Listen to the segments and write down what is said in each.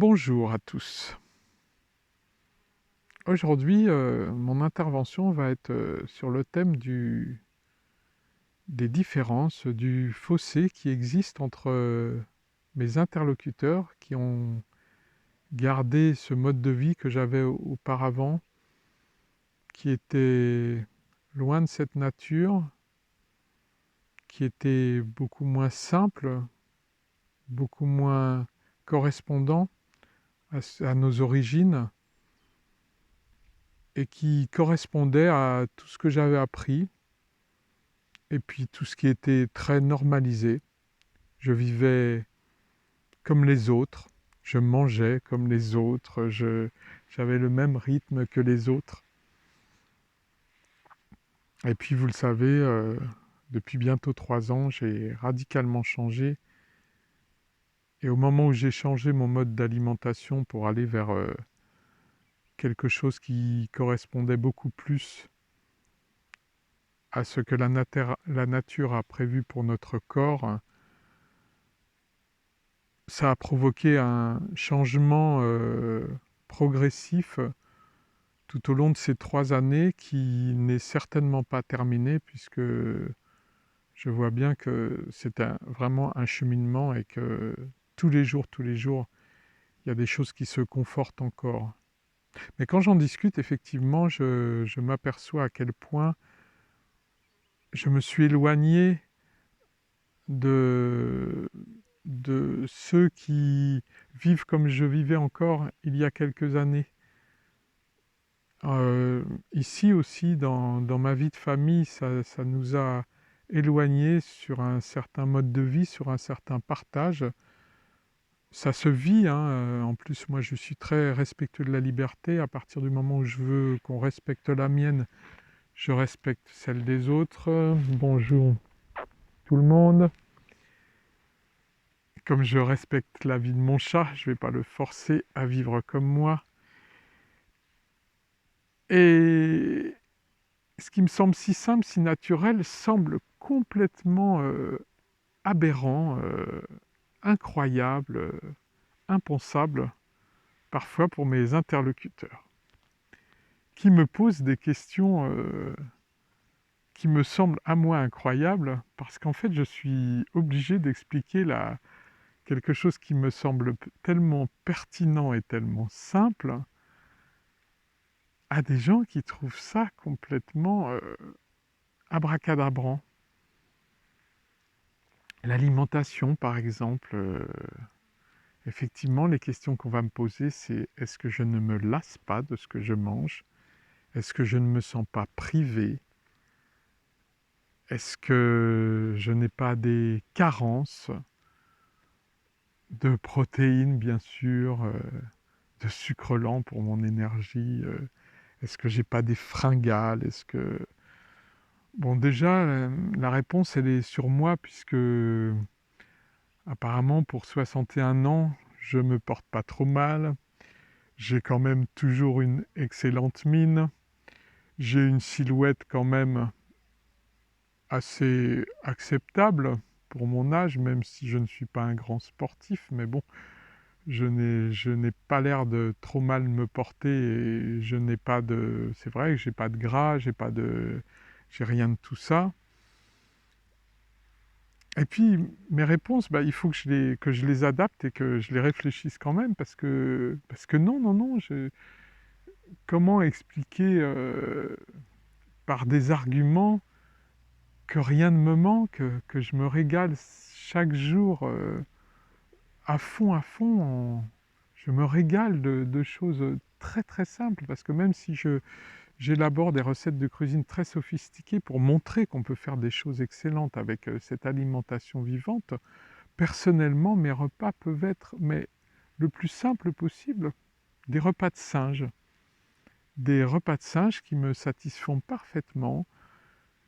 Bonjour à tous. Aujourd'hui, mon intervention va être sur le thème des différences, du fossé qui existe entre mes interlocuteurs qui ont gardé ce mode de vie que j'avais auparavant, qui était loin de cette nature, qui était beaucoup moins simple, beaucoup moins correspondant à nos origines et qui correspondait à tout ce que j'avais appris et puis tout ce qui était très normalisé. Je vivais comme les autres, je mangeais comme les autres, j'avais le même rythme que les autres. Et puis vous le savez, depuis bientôt 3 ans, j'ai radicalement changé. Et au moment où j'ai changé mon mode d'alimentation pour aller vers quelque chose qui correspondait beaucoup plus à ce que la nature a prévu pour notre corps, ça a provoqué un changement progressif tout au long de ces 3 années qui n'est certainement pas terminé puisque je vois bien que c'est vraiment un cheminement et que tous les jours, il y a des choses qui se confortent encore. Mais quand j'en discute, effectivement, je m'aperçois à quel point je me suis éloigné de, de ceux qui vivent comme je vivais encore il y a quelques années. Ici aussi, dans ma vie de famille, ça nous a éloignés sur un certain mode de vie, sur un certain partage. Ça se vit, hein, en plus, moi, je suis très respectueux de la liberté. À partir du moment où je veux qu'on respecte la mienne, je respecte celle des autres. Bonjour tout le monde. Comme je respecte la vie de mon chat, je ne vais pas le forcer à vivre comme moi. Et ce qui me semble si simple, si naturel, semble complètement aberrant, incroyable, impensable, parfois pour mes interlocuteurs, qui me posent des questions qui me semblent à moi incroyables, parce qu'en fait je suis obligé d'expliquer quelque chose qui me semble tellement pertinent et tellement simple à des gens qui trouvent ça complètement abracadabrant. L'alimentation, par exemple, effectivement, les questions qu'on va me poser, c'est: est-ce que je ne me lasse pas de ce que je mange? Est-ce que je ne me sens pas privé? Est-ce que je n'ai pas des carences de protéines, bien sûr, de sucre lent pour mon énergie? Est-ce que j'ai pas des fringales? Est-ce que... Bon, déjà, la réponse, elle est sur moi, puisque apparemment, pour 61 ans, je me porte pas trop mal. J'ai quand même toujours une excellente mine. J'ai une silhouette quand même assez acceptable pour mon âge, même si je ne suis pas un grand sportif. Mais bon, je n'ai pas l'air de trop mal me porter et je n'ai pas de... C'est vrai que j'ai pas de gras, j'ai rien de tout ça. Et puis, mes réponses, bah, il faut que je les adapte et que je les réfléchisse quand même, parce que non, non, non, comment expliquer par des arguments que rien ne me manque, que je me régale chaque jour à fond, je me régale de choses très très simples, parce que même si j'élabore des recettes de cuisine très sophistiquées pour montrer qu'on peut faire des choses excellentes avec cette alimentation vivante, personnellement, mes repas peuvent être le plus simple possible, des repas de singe. Des repas de singe qui me satisfont parfaitement.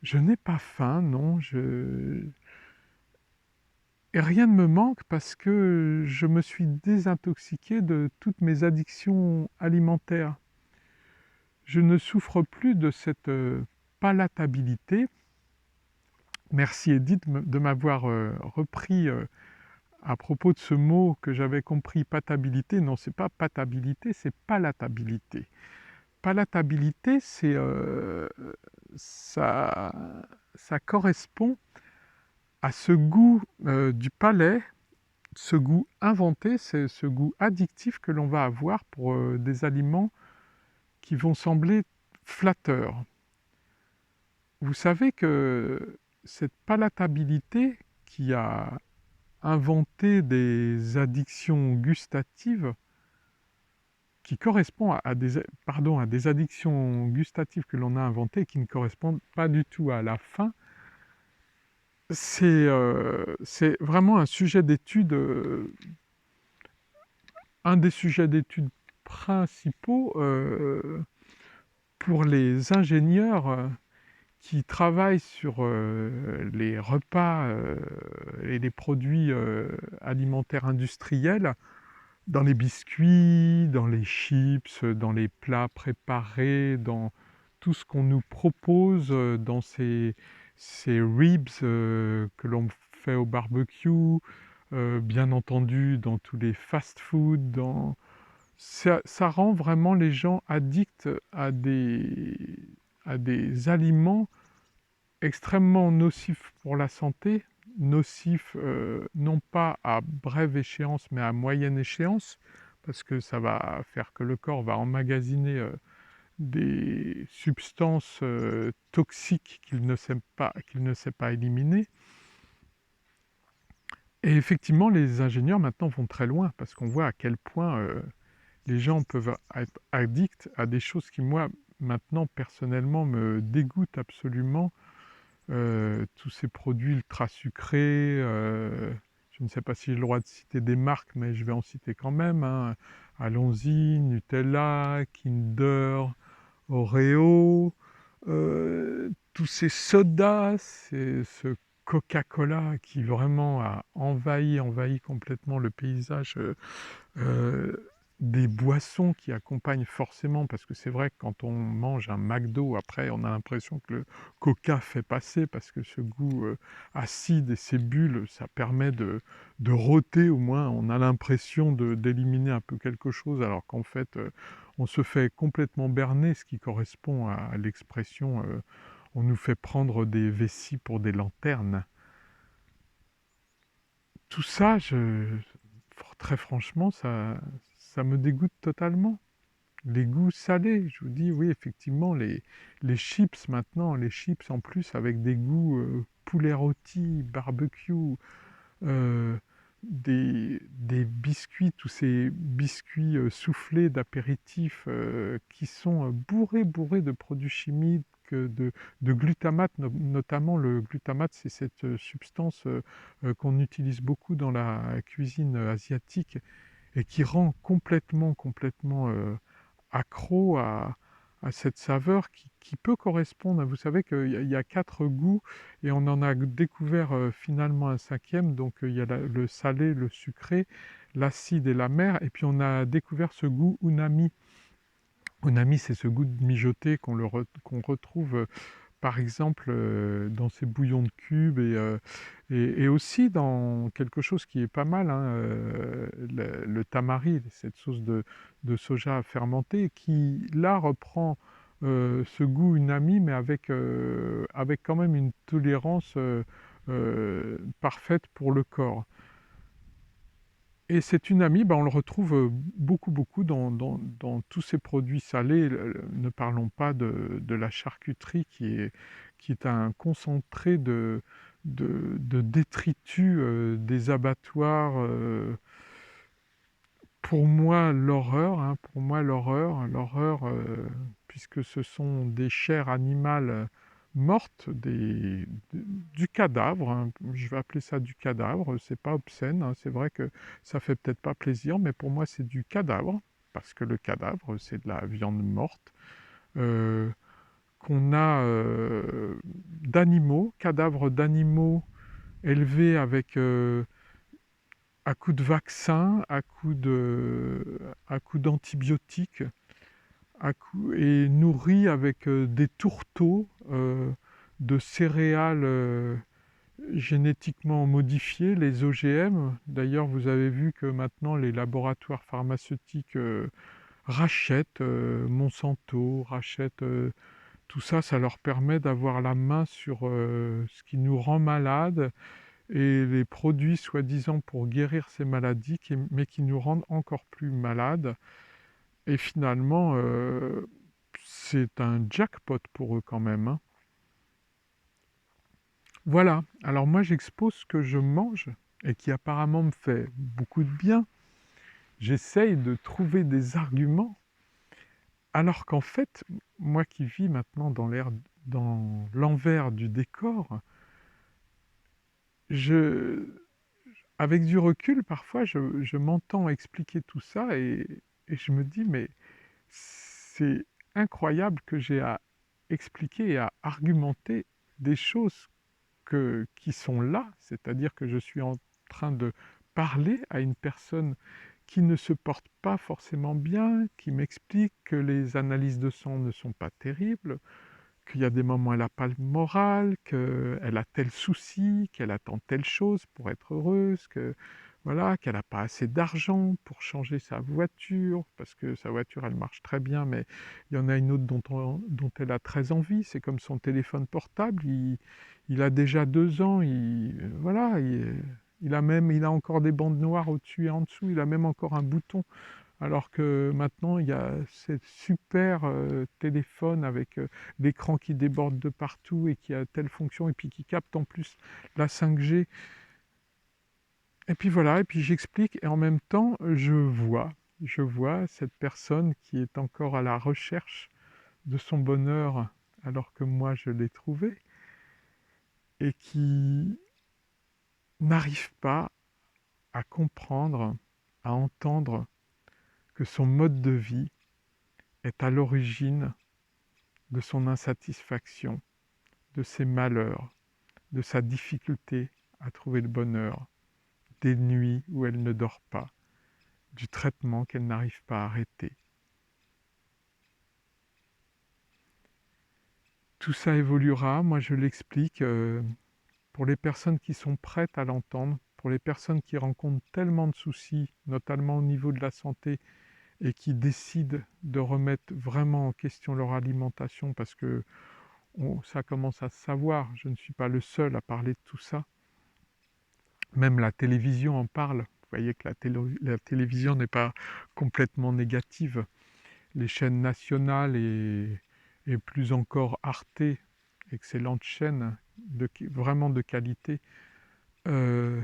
Je n'ai pas faim, non, et rien ne me manque parce que je me suis désintoxiqué de toutes mes addictions alimentaires. Je ne souffre plus de cette palatabilité. Merci Edith de m'avoir repris à propos de ce mot que j'avais compris, patabilité. Non, c'est pas patabilité, c'est palatabilité. Palatabilité, ça, ça correspond à ce goût du palais, ce goût inventé, c'est ce goût addictif que l'on va avoir pour des aliments qui vont sembler flatteurs. Vous savez que cette palatabilité qui a inventé des addictions gustatives, qui correspond à des addictions gustatives que l'on a inventées et qui ne correspondent pas du tout à la faim, c'est vraiment un sujet d'étude, un des sujets d'étude principaux pour les ingénieurs qui travaillent sur les repas et les produits alimentaires industriels, dans les biscuits, dans les chips, dans les plats préparés, dans tout ce qu'on nous propose, dans ces ribs que l'on fait au barbecue, bien entendu dans tous les fast-food, ça rend vraiment les gens addicts à des aliments extrêmement nocifs pour la santé, nocifs non pas à brève échéance mais à moyenne échéance, parce que ça va faire que le corps va emmagasiner des substances toxiques qu'il ne sait pas éliminer. Et effectivement, les ingénieurs maintenant vont très loin, parce qu'on voit à quel point les gens peuvent être addicts à des choses qui, moi, maintenant, personnellement, me dégoûtent absolument. Tous ces produits ultra sucrés, je ne sais pas si j'ai le droit de citer des marques, mais je vais en citer quand même, hein. Allons-y, Nutella, Kinder, Oreo, tous ces sodas, ce Coca-Cola qui vraiment a envahi complètement le paysage euh, des boissons qui accompagnent forcément, parce que c'est vrai que quand on mange un McDo, après, on a l'impression que le Coca fait passer, parce que ce goût acide et ces bulles, ça permet de rôter, au moins, on a l'impression d'éliminer un peu quelque chose, alors qu'en fait, on se fait complètement berner, ce qui correspond à l'expression on nous fait prendre des vessies pour des lanternes. Tout ça, très franchement, ça me dégoûte totalement. Les goûts salés, je vous dis, oui, effectivement, les chips maintenant, les chips en plus avec des goûts poulet rôti, barbecue, euh, des biscuits, tous ces biscuits soufflés d'apéritifs qui sont bourrés de produits chimiques, de glutamate, notamment le glutamate, c'est cette substance qu'on utilise beaucoup dans la cuisine asiatique et qui rend complètement accro à cette saveur qui peut correspondre. Vous savez qu'il y a 4 goûts et on en a découvert finalement un 5e. Donc il y a le salé, le sucré, l'acide et l'amer. Et puis on a découvert ce goût unami. Unami, c'est ce goût de mijoté qu'on retrouve par exemple dans ces bouillons de cubes et aussi dans quelque chose qui est pas mal, hein, le tamari, cette sauce de soja fermentée, qui là reprend ce goût unami, mais avec quand même une tolérance parfaite pour le corps. Et cet unami, on le retrouve beaucoup dans tous ces produits salés. Ne parlons pas de la charcuterie qui est un concentré de détritus des abattoirs. Pour moi, l'horreur, hein, l'horreur, puisque ce sont des chairs animales mortes, du cadavre, hein. Je vais appeler ça du cadavre, c'est pas obscène, hein. C'est vrai que ça fait peut-être pas plaisir, mais pour moi c'est du cadavre, parce que le cadavre c'est de la viande morte, euh, qu'on a cadavres d'animaux élevés avec à coups de vaccins, à coups d'antibiotiques, et nourris avec des tourteaux de céréales génétiquement modifiés, les OGM. D'ailleurs, vous avez vu que maintenant les laboratoires pharmaceutiques rachètent Monsanto, rachètent tout ça, ça leur permet d'avoir la main sur ce qui nous rend malades et les produits soi-disant pour guérir ces maladies, mais qui nous rendent encore plus malades. Et finalement, c'est un jackpot pour eux quand même, hein. Voilà, alors moi j'expose ce que je mange et qui apparemment me fait beaucoup de bien. J'essaye de trouver des arguments, alors qu'en fait, moi qui vis maintenant dans l'envers du décor, je, avec du recul, parfois je m'entends expliquer tout ça et je me dis, mais c'est incroyable que j'ai à expliquer et à argumenter des choses qui sont là, c'est-à-dire que je suis en train de parler à une personne qui ne se porte pas forcément bien, qui m'explique que les analyses de sang ne sont pas terribles, qu'il y a des moments où elle n'a pas le moral, qu'elle a tel souci, qu'elle attend telle chose pour être heureuse, que voilà, qu'elle n'a pas assez d'argent pour changer sa voiture, parce que sa voiture, elle marche très bien, mais il y en a une autre dont elle a très envie. C'est comme son téléphone portable, il a déjà 2 ans, voilà, il a encore des bandes noires au-dessus et en dessous, il a même encore un bouton. Alors que maintenant, il y a ces super téléphones avec l'écran qui déborde de partout et qui a telle fonction et puis qui capte en plus la 5G. Et puis voilà, et puis j'explique et en même temps, je vois cette personne qui est encore à la recherche de son bonheur alors que moi je l'ai trouvé et qui n'arrive pas à comprendre, à entendre que son mode de vie est à l'origine de son insatisfaction, de ses malheurs, de sa difficulté à trouver le bonheur, des nuits où elle ne dort pas, du traitement qu'elle n'arrive pas à arrêter. Tout ça évoluera, moi je l'explique, pour les personnes qui sont prêtes à l'entendre, pour les personnes qui rencontrent tellement de soucis, notamment au niveau de la santé, et qui décident de remettre vraiment en question leur alimentation parce que ça commence à se savoir, je ne suis pas le seul à parler de tout ça. Même la télévision en parle. Vous voyez que la télévision n'est pas complètement négative. Les chaînes nationales et plus encore Arte, excellente chaîne, vraiment de qualité, euh,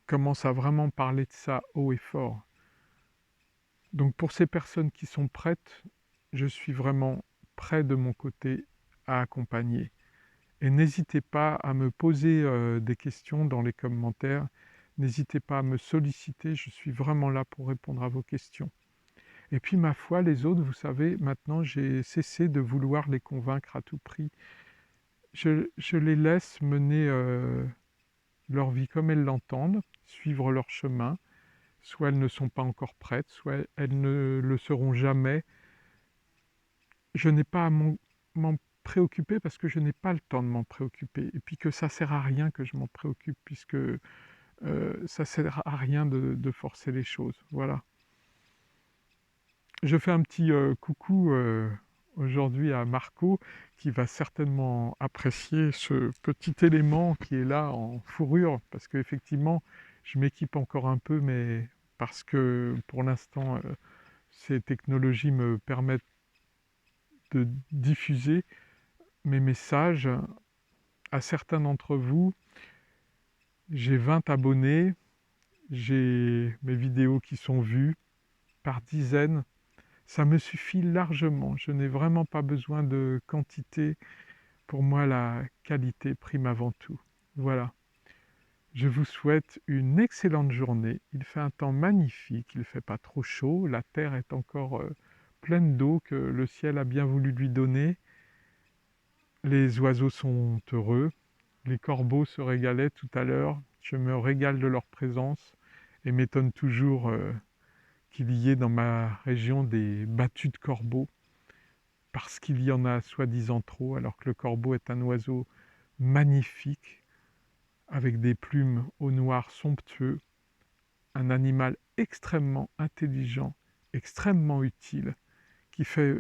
commencent à vraiment parler de ça haut et fort. Donc pour ces personnes qui sont prêtes, je suis vraiment prêt de mon côté à accompagner. Et n'hésitez pas à me poser des questions dans les commentaires. N'hésitez pas à me solliciter, je suis vraiment là pour répondre à vos questions. Et puis ma foi, les autres, vous savez, maintenant j'ai cessé de vouloir les convaincre à tout prix. Je les laisse mener leur vie comme elles l'entendent, suivre leur chemin. Soit elles ne sont pas encore prêtes, soit elles ne le seront jamais. Je n'ai pas à m'en préoccuper parce que je n'ai pas le temps de m'en préoccuper. Et puis que ça ne sert à rien que je m'en préoccupe puisque ça ne sert à rien de forcer les choses. Voilà. Je fais un petit coucou aujourd'hui à Marco qui va certainement apprécier ce petit élément qui est là en fourrure parce qu'effectivement, je m'équipe encore un peu, mais parce que pour l'instant, ces technologies me permettent de diffuser mes messages à certains d'entre vous. J'ai 20 abonnés, j'ai mes vidéos qui sont vues par dizaines. Ça me suffit largement. Je n'ai vraiment pas besoin de quantité. Pour moi, la qualité prime avant tout. Voilà. Je vous souhaite une excellente journée. Il fait un temps magnifique, il ne fait pas trop chaud. La terre est encore pleine d'eau que le ciel a bien voulu lui donner. Les oiseaux sont heureux. Les corbeaux se régalaient tout à l'heure. Je me régale de leur présence et m'étonne toujours qu'il y ait dans ma région des battues de corbeaux parce qu'il y en a soi-disant trop, alors que le corbeau est un oiseau magnifique, avec des plumes au noir somptueux, un animal extrêmement intelligent, extrêmement utile, qui fait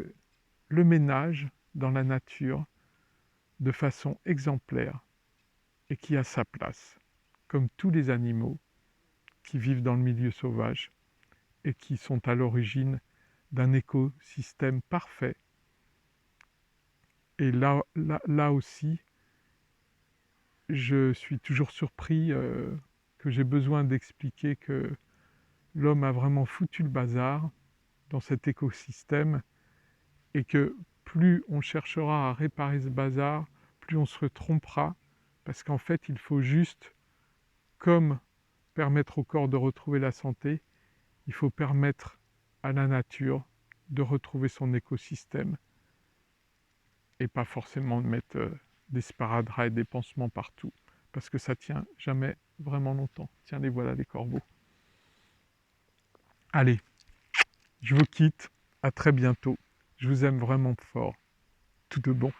le ménage dans la nature de façon exemplaire et qui a sa place, comme tous les animaux qui vivent dans le milieu sauvage et qui sont à l'origine d'un écosystème parfait. Et là aussi, je suis toujours surpris que j'ai besoin d'expliquer que l'homme a vraiment foutu le bazar dans cet écosystème et que plus on cherchera à réparer ce bazar, plus on se trompera, parce qu'en fait, il faut juste, comme permettre au corps de retrouver la santé, il faut permettre à la nature de retrouver son écosystème et pas forcément de mettre des sparadraps et des pansements partout, parce que ça tient jamais vraiment longtemps. Tiens, les voilà les corbeaux. Allez, je vous quitte, à très bientôt. Je vous aime vraiment fort. Tout de bon.